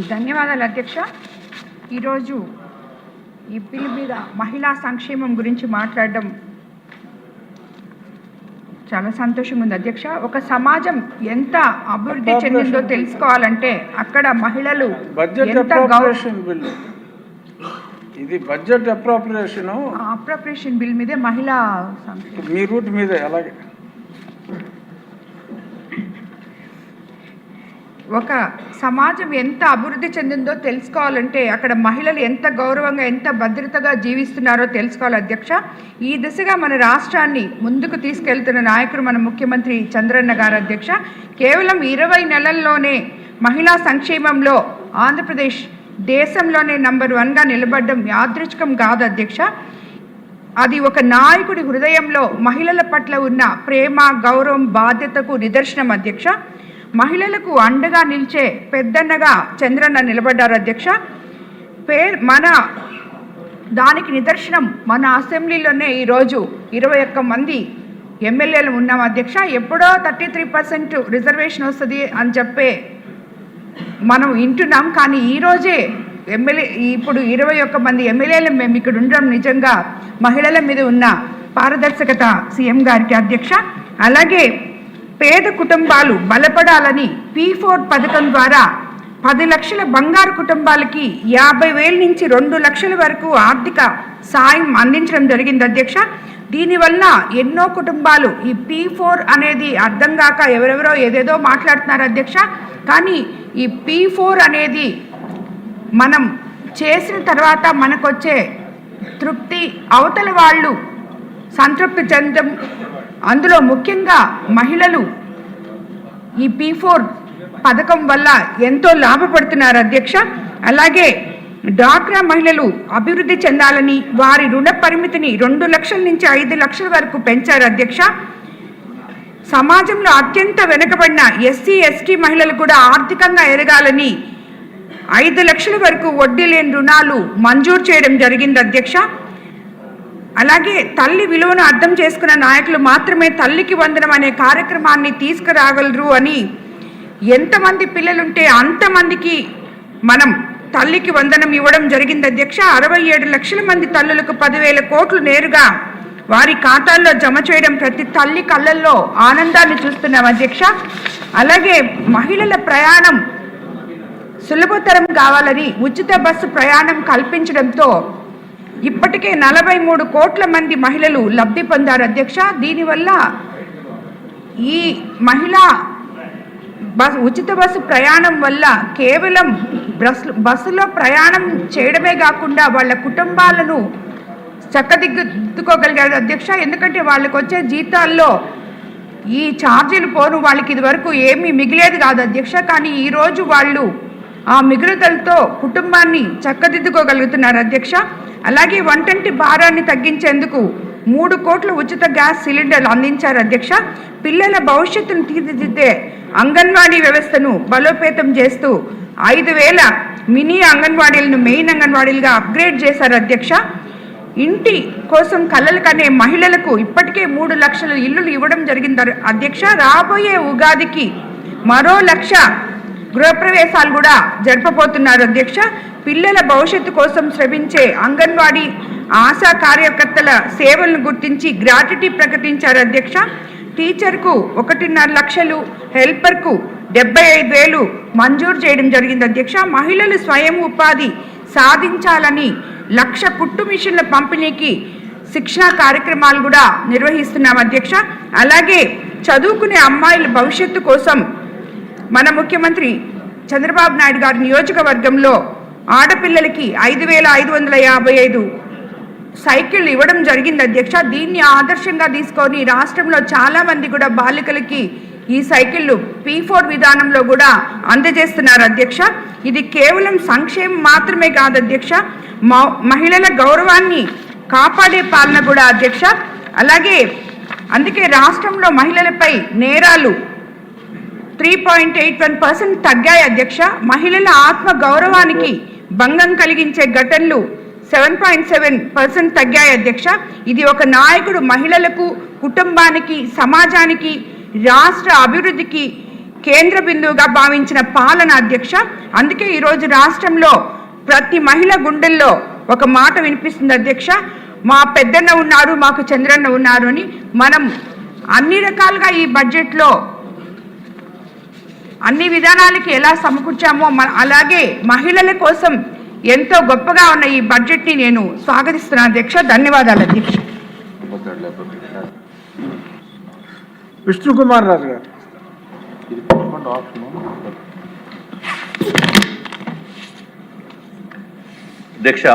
ధన్యవాదాలు అధ్యక్ష. ఈరోజు ఈ బిల్ మీద మహిళా సంక్షేమం గురించి మాట్లాడడం చాలా సంతోషంగా ఉంది అధ్యక్ష. ఒక సమాజం ఎంత అభివృద్ధి చెందిందో తెలుసుకోవాలంటే అక్కడ మహిళలు ఇది బడ్జెట్ అప్రోప్రియేషన్ బిల్ మీదే మహిళా మీ రూట్ మీదే అలాగే ఒక సమాజం ఎంత అభివృద్ధి చెందిందో తెలుసుకోవాలంటే అక్కడ మహిళలు ఎంత గౌరవంగా ఎంత భద్రతగా జీవిస్తున్నారో తెలుసుకోవాలి అధ్యక్ష. ఈ దిశగా మన రాష్ట్రాన్ని ముందుకు తీసుకెళ్తున్న నాయకుడు మన ముఖ్యమంత్రి చంద్రన్న గారు అధ్యక్ష. కేవలం 20 నెలల్లోనే మహిళా సంక్షేమంలో ఆంధ్రప్రదేశ్ దేశంలోనే నంబర్ 1గా నిలబడడం యాదృచ్ఛికం కాదు అధ్యక్ష. అది ఒక నాయకుడి హృదయంలో మహిళల పట్ల ఉన్న ప్రేమ గౌరవం బాధ్యతకు నిదర్శనం అధ్యక్ష. మహిళలకు అండగా నిలిచే పెద్దన్నగా చంద్రన్న నిలబడ్డారు అధ్యక్ష. మన దానికి నిదర్శనం మన అసెంబ్లీలోనే ఈరోజు 21 మంది ఎమ్మెల్యేలు ఉన్నాం అధ్యక్ష. ఎప్పుడో 33% రిజర్వేషన్ వస్తుంది అని చెప్పే మనం వింటున్నాం, కానీ ఈరోజే ఇప్పుడు 21 మంది ఎమ్మెల్యేలు మేము ఇక్కడ ఉండడం నిజంగా మహిళల మీద ఉన్న పారదర్శకత సీఎం గారికి అధ్యక్ష. అలాగే పేద కుటుంబాలు బలపడాలని P4 పథకం ద్వారా 10 లక్షల బంగారు కుటుంబాలకి 50,000 నుంచి 2 లక్షల వరకు ఆర్థిక సాయం అందించడం జరిగింది అధ్యక్ష. దీనివల్ల ఎన్నో కుటుంబాలు ఈ P4 అనేది అర్థం కాక ఎవరెవరో ఏదేదో మాట్లాడుతున్నారు అధ్యక్ష. కానీ ఈ P4 అనేది మనం చేసిన తర్వాత మనకొచ్చే తృప్తి, అవతల వాళ్ళు సంతృప్తి చెందడం, అందులో ముఖ్యంగా మహిళలు ఈ P4 పథకం వల్ల ఎంతో లాభపడుతున్నారు అధ్యక్ష. అలాగే డ్వాక్రా మహిళలు అభివృద్ధి చెందాలని వారి రుణ పరిమితిని 2 లక్షల నుంచి 5 లక్షల వరకు పెంచారు అధ్యక్ష. సమాజంలో అత్యంత వెనుకబడిన SC ST మహిళలు కూడా ఆర్థికంగా ఎదగాలని 5 లక్షల వరకు వడ్డీ లేని రుణాలు మంజూరు చేయడం జరిగింది అధ్యక్ష. అలాగే తల్లి విలువను అర్థం చేసుకున్న నాయకులు మాత్రమే తల్లికి వందనం అనే కార్యక్రమాన్ని తీసుకురాగలరు అని, ఎంతమంది పిల్లలుంటే అంతమందికి మనం తల్లికి వందనం ఇవ్వడం జరిగింది అధ్యక్ష. 67 లక్షల మంది తల్లులకు 10,000 కోట్లు నేరుగా వారి ఖాతాల్లో జమ చేయడం ప్రతి తల్లి కళ్ళల్లో ఆనందాన్ని చూస్తున్నాం అధ్యక్ష. అలాగే మహిళల ప్రయాణం సులభతరం కావాలని ఉచిత బస్సు ప్రయాణం కల్పించడంతో ఇప్పటికే 43 కోట్ల మంది మహిళలు లబ్ధి పొందారు అధ్యక్ష. దీనివల్ల ఈ మహిళా ఉచిత బస్సు ప్రయాణం వల్ల కేవలం బస్సులో ప్రయాణం చేయడమే కాకుండా వాళ్ళ కుటుంబాలను చక్కదిద్దుకోగలిగారు అధ్యక్ష. ఎందుకంటే వాళ్ళకు వచ్చే జీతాల్లో ఈ ఛార్జీలు పోను, వాళ్ళకి ఇదివరకు ఏమీ మిగిలేది కాదు అధ్యక్ష. కానీ ఈరోజు వాళ్ళు ఆ మిగులుదలతో కుటుంబాన్ని చక్కదిద్దుకోగలుగుతున్నారు అధ్యక్ష. అలాగే వంటంటి భారాన్ని తగ్గించేందుకు 3 కోట్ల ఉచిత గ్యాస్ సిలిండర్లు అందించారు అధ్యక్ష. పిల్లల భవిష్యత్తును తీర్చిదిద్దే అంగన్వాడీ వ్యవస్థను బలోపేతం చేస్తూ 5,000 మినీ అంగన్వాడీలను మెయిన్ అంగన్వాడీలుగా అప్గ్రేడ్ చేశారు అధ్యక్ష. ఇంటి కోసం కలలు కనే మహిళలకు ఇప్పటికే 3 లక్షల ఇల్లులు ఇవ్వడం జరిగింది అధ్యక్ష. రాబోయే ఉగాదికి మరో 1,00,000 గృహప్రవేశాలు కూడా జరపబోతున్నారు అధ్యక్ష. పిల్లల భవిష్యత్తు కోసం శ్రమించే అంగన్వాడీ ఆశా కార్యకర్తల సేవలను గుర్తించి గ్రాట్యుటీ ప్రకటించారు అధ్యక్ష. టీచర్కు 1.5 లక్షలు, హెల్పర్కు 75,000 మంజూరు చేయడం జరిగింది అధ్యక్ష. మహిళలు స్వయం ఉపాధి సాధించాలని 1,00,000 కుట్టు మిషన్ల పంపిణీకి శిక్షణ కార్యక్రమాలు కూడా నిర్వహిస్తున్నాం అధ్యక్ష. అలాగే చదువుకునే అమ్మాయిల భవిష్యత్తు కోసం మన ముఖ్యమంత్రి చంద్రబాబు నాయుడు గారి నియోజకవర్గంలో ఆడపిల్లలకి 5,555 సైకిళ్ళు ఇవ్వడం జరిగింది అధ్యక్ష. దీన్ని ఆదర్శంగా తీసుకొని రాష్ట్రంలో చాలామంది కూడా బాలికలకి ఈ సైకిళ్ళు P4 విధానంలో కూడా అందజేస్తున్నారు అధ్యక్ష. ఇది కేవలం సంక్షేమం మాత్రమే కాదు అధ్యక్ష, మహిళల గౌరవాన్ని కాపాడే పాలన కూడా అధ్యక్ష. అలాగే అందుకే రాష్ట్రంలో మహిళలపై నేరాలు 3.81% తగ్గాయి అధ్యక్ష. మహిళల ఆత్మ గౌరవానికి భంగం కలిగించే ఘటనలు 7.7% తగ్గాయి అధ్యక్ష. ఇది ఒక నాయకుడు మహిళలకు, కుటుంబానికి, సమాజానికి, రాష్ట్ర అభివృద్ధికి కేంద్ర బిందువుగా భావించిన పాలన అధ్యక్ష. అందుకే ఈరోజు రాష్ట్రంలో ప్రతి మహిళ గుండెల్లో ఒక మాట వినిపిస్తుంది అధ్యక్ష, మా పెద్దన్న ఉన్నారు, మాకు చంద్రన్న ఉన్నారు అని. మనం అన్ని రకాలుగా ఈ బడ్జెట్లో అన్ని విధానాలకి ఎలా సమకూర్చామో అలాగే మహిళల కోసం ఎంతో గొప్పగా ఉన్న ఈ బడ్జెట్ని నేను స్వాగతిస్తున్నాను అధ్యక్ష. ధన్యవాదాలు అధ్యక్ష. విష్ణుకుమార్ రాజు గారు. అధ్యక్ష,